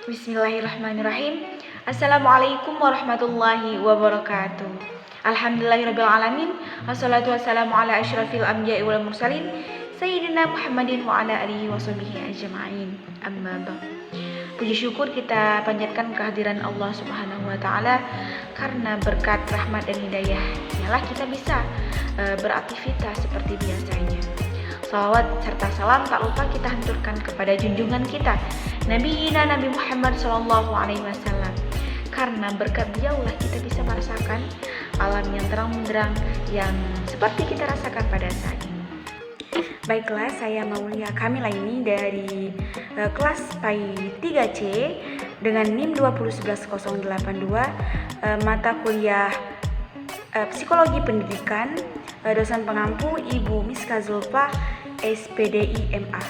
Bismillahirrahmanirrahim. Assalamualaikum warahmatullahi wabarakatuh. Alhamdulillahirrabbilalamin. Wassalatu wassalamu ala asyrafil anbiya'i wal mursalin Sayyidina Muhammadin wa ala alihi wa sahbihi ajma'in. Amma ba'd. Puji syukur kita panjatkan kehadiran Allah Subhanahu wa taala, karena berkat rahmat dan hidayah ialah kita bisa beraktivitas seperti biasanya. Salawat serta salam tak lupa kita haturkan kepada junjungan kita Nabi Muhammad SAW, karena berkat diaulah kita bisa merasakan alam yang terang benderang yang seperti kita rasakan pada saat ini. Baiklah, saya Maulia Kamila ini dari kelas PAI 3C dengan NIM 2011082, mata kuliah Psikologi Pendidikan, dosen pengampu Ibu Miska Zulfa, SPDI MA.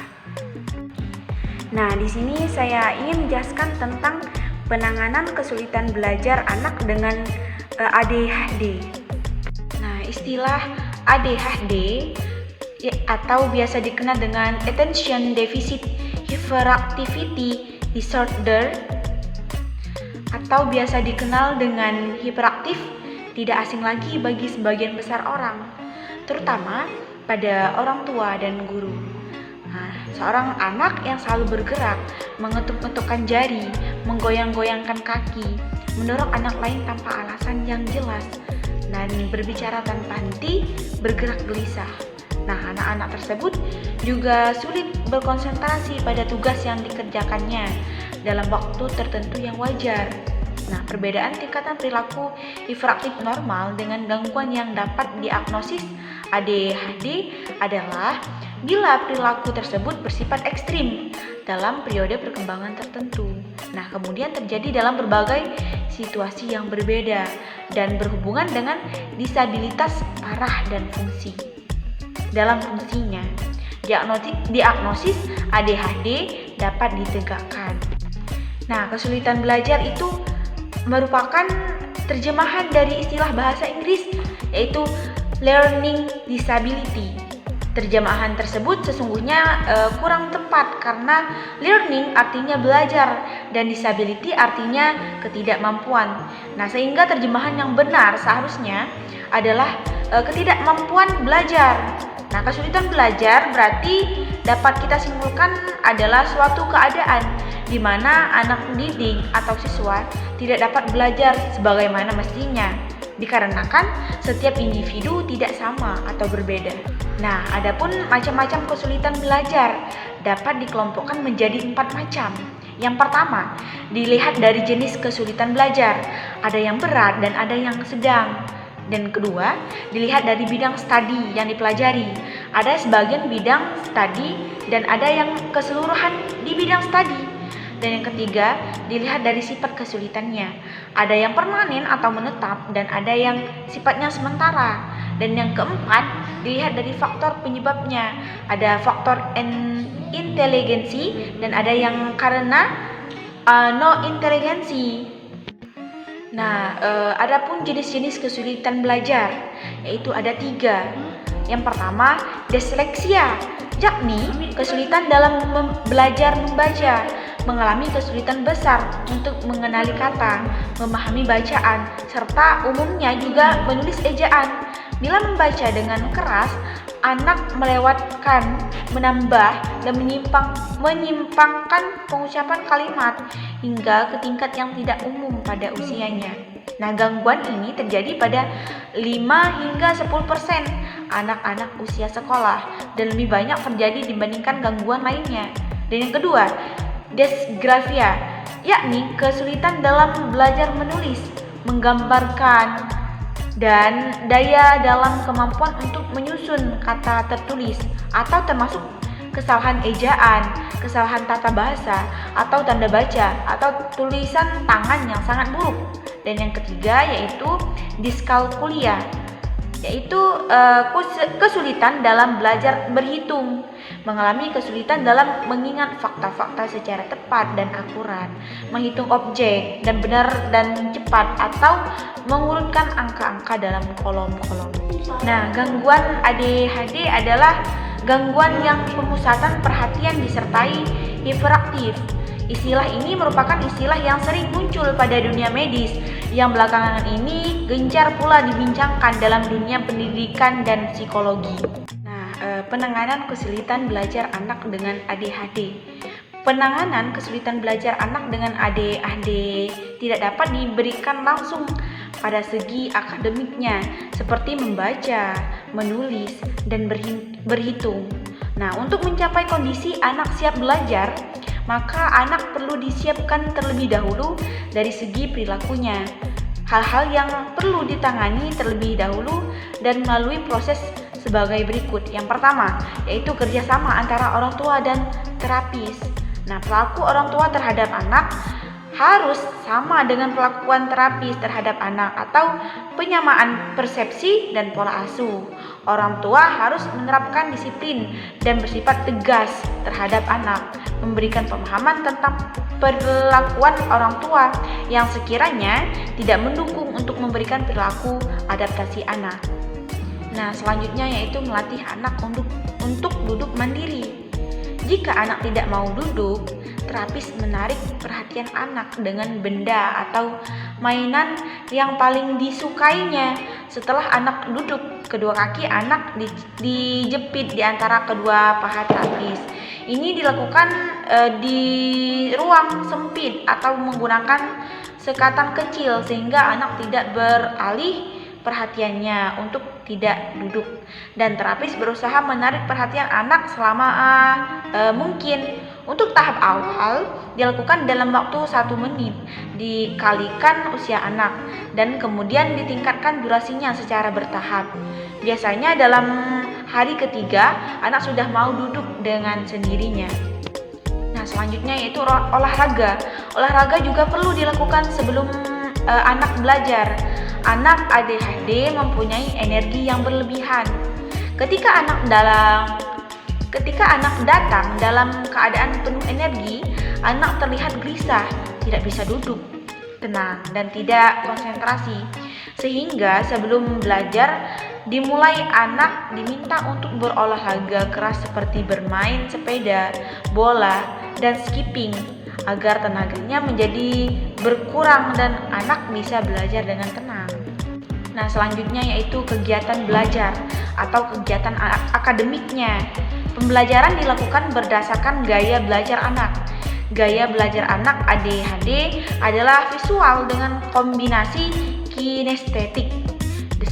Nah, di sini saya ingin menjelaskan tentang penanganan kesulitan belajar anak dengan ADHD. Nah, istilah ADHD atau biasa dikenal dengan Attention Deficit Hyperactivity Disorder atau biasa dikenal dengan hiperaktif, tidak asing lagi bagi sebagian besar orang, terutama pada orang tua dan guru. Nah, seorang anak yang selalu bergerak, mengetuk-ngetukkan jari, menggoyang-goyangkan kaki, mendorong anak lain tanpa alasan yang jelas, dan berbicara tanpa henti, bergerak gelisah. Nah, anak-anak tersebut juga sulit berkonsentrasi pada tugas yang dikerjakannya dalam waktu tertentu yang wajar. Nah, perbedaan tingkatan perilaku hiperaktif normal dengan gangguan yang dapat diagnosis ADHD adalah bila perilaku tersebut bersifat ekstrim dalam periode perkembangan tertentu. Nah, kemudian terjadi dalam berbagai situasi yang berbeda dan berhubungan dengan disabilitas parah dan fungsi. Dalam fungsinya, diagnosis ADHD dapat ditegakkan. Nah, kesulitan belajar itu merupakan terjemahan dari istilah bahasa Inggris, yaitu learning disability. Terjemahan tersebut sesungguhnya kurang tepat, karena learning artinya belajar dan disability artinya ketidakmampuan. Nah, sehingga terjemahan yang benar seharusnya adalah ketidakmampuan belajar. Nah, kesulitan belajar berarti dapat kita simpulkan adalah suatu keadaan di mana anak didik atau siswa tidak dapat belajar sebagaimana mestinya, dikarenakan setiap individu tidak sama atau berbeda. Nah, adapun macam-macam kesulitan belajar dapat dikelompokkan menjadi 4 macam. Yang pertama, dilihat dari jenis kesulitan belajar, ada yang berat dan ada yang sedang. Dan kedua, dilihat dari bidang studi yang dipelajari. Ada sebagian bidang studi dan ada yang keseluruhan di bidang studi. Dan yang ketiga, dilihat dari sifat kesulitannya. Ada yang permanen atau menetap dan ada yang sifatnya sementara. Dan yang keempat, dilihat dari faktor penyebabnya. Ada faktor inteligensi dan ada yang karena no inteligensi. Nah, adapun jenis-jenis kesulitan belajar, yaitu ada 3. Yang pertama, dysleksia, yakni kesulitan dalam belajar membaca, mengalami kesulitan besar untuk mengenali kata, memahami bacaan, serta umumnya juga menulis ejaan. Bila membaca dengan keras, anak melewatkan, menambah, dan menyimpangkan pengucapan kalimat hingga ke tingkat yang tidak umum pada usianya. Nah, gangguan ini terjadi pada 5 hingga 10% anak-anak usia sekolah dan lebih banyak terjadi dibandingkan gangguan lainnya. Dan yang kedua, dysgrafia, yakni kesulitan dalam belajar menulis, menggambarkan, dan daya dalam kemampuan untuk menyusun kata tertulis, atau termasuk kesalahan ejaan, kesalahan tata bahasa, atau tanda baca, atau tulisan tangan yang sangat buruk. Dan yang ketiga yaitu diskalkulia, yaitu kesulitan dalam belajar berhitung, mengalami kesulitan dalam mengingat fakta-fakta secara tepat dan akurat, menghitung objek dan benar dan cepat, atau mengurutkan angka-angka dalam kolom-kolom. Nah, gangguan ADHD adalah gangguan yang pemusatan perhatian disertai hiperaktif Istilah ini merupakan istilah yang sering muncul pada dunia medis, yang belakangan ini gencar pula dibincangkan dalam dunia pendidikan dan psikologi. Penanganan kesulitan belajar anak dengan ADHD. Penanganan kesulitan belajar anak dengan ADHD tidak dapat diberikan langsung pada segi akademiknya, seperti membaca, menulis, dan berhitung. Untuk mencapai kondisi anak siap belajar, maka anak perlu disiapkan terlebih dahulu dari segi perilakunya. Hal-hal yang perlu ditangani terlebih dahulu dan melalui proses sebagai berikut. Yang pertama, yaitu kerjasama antara orang tua dan terapis. Perilaku orang tua terhadap anak harus sama dengan perlakuan terapis terhadap anak atau penyamaan persepsi dan pola asuh. Orang tua harus menerapkan disiplin dan bersifat tegas terhadap anak, memberikan pemahaman tentang perlakuan orang tua yang sekiranya tidak mendukung untuk memberikan perilaku adaptasi anak. Selanjutnya yaitu melatih anak untuk duduk mandiri. Jika anak tidak mau duduk, terapis menarik perhatian anak dengan benda atau mainan yang paling disukainya. Setelah anak duduk, kedua kaki anak dijepit di antara kedua paha terapis. Ini dilakukan di ruang sempit atau menggunakan sekatan kecil sehingga anak tidak beralih perhatiannya untuk tidak duduk, dan terapis berusaha menarik perhatian anak selama mungkin. Untuk tahap awal dilakukan dalam waktu 1 menit dikalikan usia anak, dan kemudian ditingkatkan durasinya secara bertahap. Biasanya dalam hari ketiga anak sudah mau duduk dengan sendirinya. Selanjutnya yaitu olahraga. Olahraga juga perlu dilakukan sebelum anak belajar. Anak ADHD mempunyai energi yang berlebihan. Ketika anak datang dalam keadaan penuh energi, anak terlihat gelisah, tidak bisa duduk tenang, dan tidak konsentrasi. Sehingga sebelum belajar dimulai, anak diminta untuk berolahraga keras seperti bermain sepeda, bola, dan skipping agar tenaganya menjadi berkurang dan anak bisa belajar dengan tenang. Selanjutnya yaitu kegiatan belajar atau kegiatan akademiknya. Pembelajaran dilakukan berdasarkan gaya belajar anak. Gaya belajar anak ADHD adalah visual dengan kombinasi kinestetik,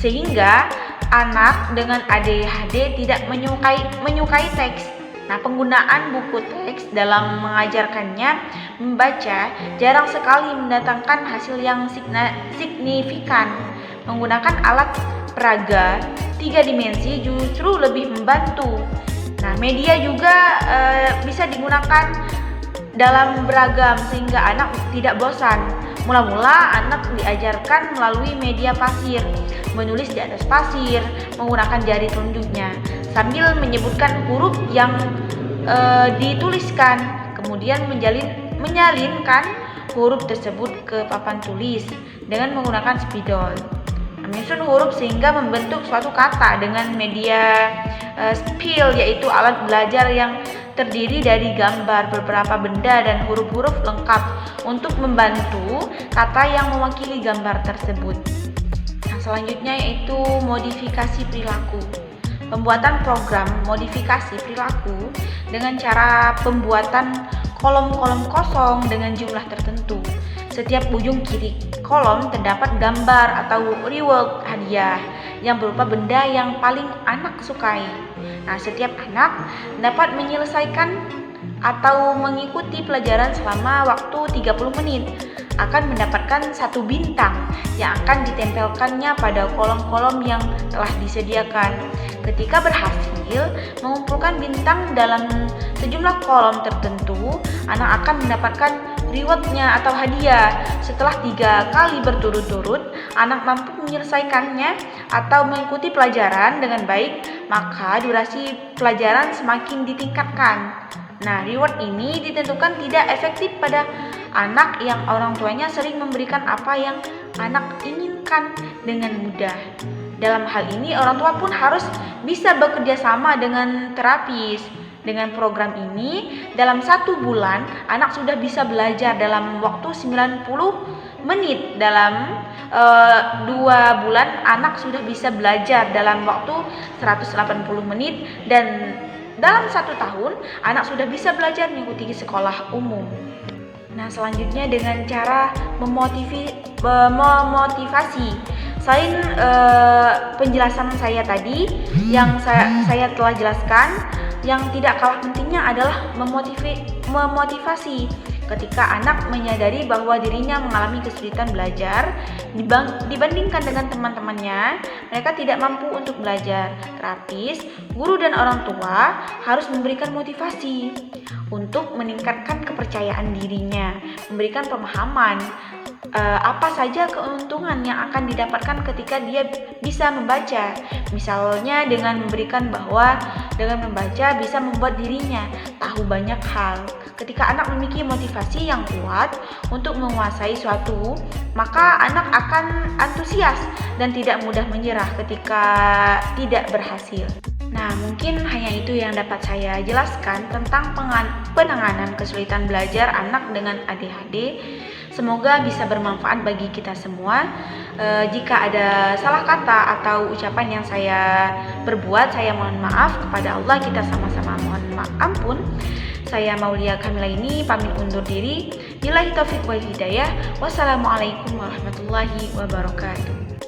sehingga anak dengan ADHD tidak menyukai teks. Penggunaan buku teks dalam mengajarkannya membaca jarang sekali mendatangkan hasil yang signifikan. Menggunakan alat peraga 3 dimensi justru lebih membantu. Media juga bisa digunakan dalam beragam sehingga anak tidak bosan. Mula-mula anak diajarkan melalui media pasir, menulis di atas pasir menggunakan jari telunjuknya sambil menyebutkan huruf yang dituliskan, kemudian menyalinkan huruf tersebut ke papan tulis dengan menggunakan spidol. Menyusun huruf sehingga membentuk suatu kata dengan media spil, yaitu alat belajar yang terdiri dari gambar, beberapa benda, dan huruf-huruf lengkap untuk membantu kata yang mewakili gambar tersebut. Selanjutnya yaitu modifikasi perilaku. Pembuatan program modifikasi perilaku dengan cara pembuatan kolom-kolom kosong dengan jumlah tertentu. Setiap ujung kiri kolom terdapat gambar atau reward hadiah yang berupa benda yang paling anak sukai. Setiap anak dapat menyelesaikan atau mengikuti pelajaran selama waktu 30 menit akan mendapatkan 1 bintang yang akan ditempelkannya pada kolom-kolom yang telah disediakan. Ketika berhasil mengumpulkan bintang dalam sejumlah kolom tertentu, anak akan mendapatkan rewardnya atau hadiah. Setelah 3 kali berturut-turut anak mampu menyelesaikannya atau mengikuti pelajaran dengan baik, maka durasi pelajaran semakin ditingkatkan. Reward ini ditentukan tidak efektif pada anak yang orang tuanya sering memberikan apa yang anak inginkan dengan mudah. Dalam hal ini orang tua pun harus bisa bekerja sama dengan terapis Dengan program ini, dalam 1 bulan anak sudah bisa belajar dalam waktu 90 menit. Dalam 2 bulan anak sudah bisa belajar dalam waktu 180 menit. Dan dalam 1 tahun anak sudah bisa belajar mengikuti sekolah umum. Nah, selanjutnya dengan cara memotivasi. Selain penjelasan saya tadi yang saya telah jelaskan, yang tidak kalah pentingnya adalah memotivasi. Ketika anak menyadari bahwa dirinya mengalami kesulitan belajar dibandingkan dengan teman-temannya, mereka tidak mampu untuk belajar. Terapis, guru dan orang tua harus memberikan motivasi untuk meningkatkan kepercayaan dirinya, memberikan pemahaman apa saja keuntungan yang akan didapatkan ketika dia bisa membaca. Misalnya dengan memberikan bahwa dengan membaca bisa membuat dirinya tahu banyak hal. Ketika anak memiliki motivasi yang kuat untuk menguasai suatu, maka anak akan antusias dan tidak mudah menyerah ketika tidak berhasil. Nah, mungkin hanya itu yang dapat saya jelaskan tentang penanganan kesulitan belajar anak dengan ADHD. Semoga bisa bermanfaat bagi kita semua. Jika ada salah kata atau ucapan yang saya perbuat, saya mohon maaf kepada Allah. Kita sama-sama mohon ampun. Saya Maulia Kamila ini pamit undur diri. Billahi taufiq wal hidayah. Wassalamualaikum warahmatullahi wabarakatuh.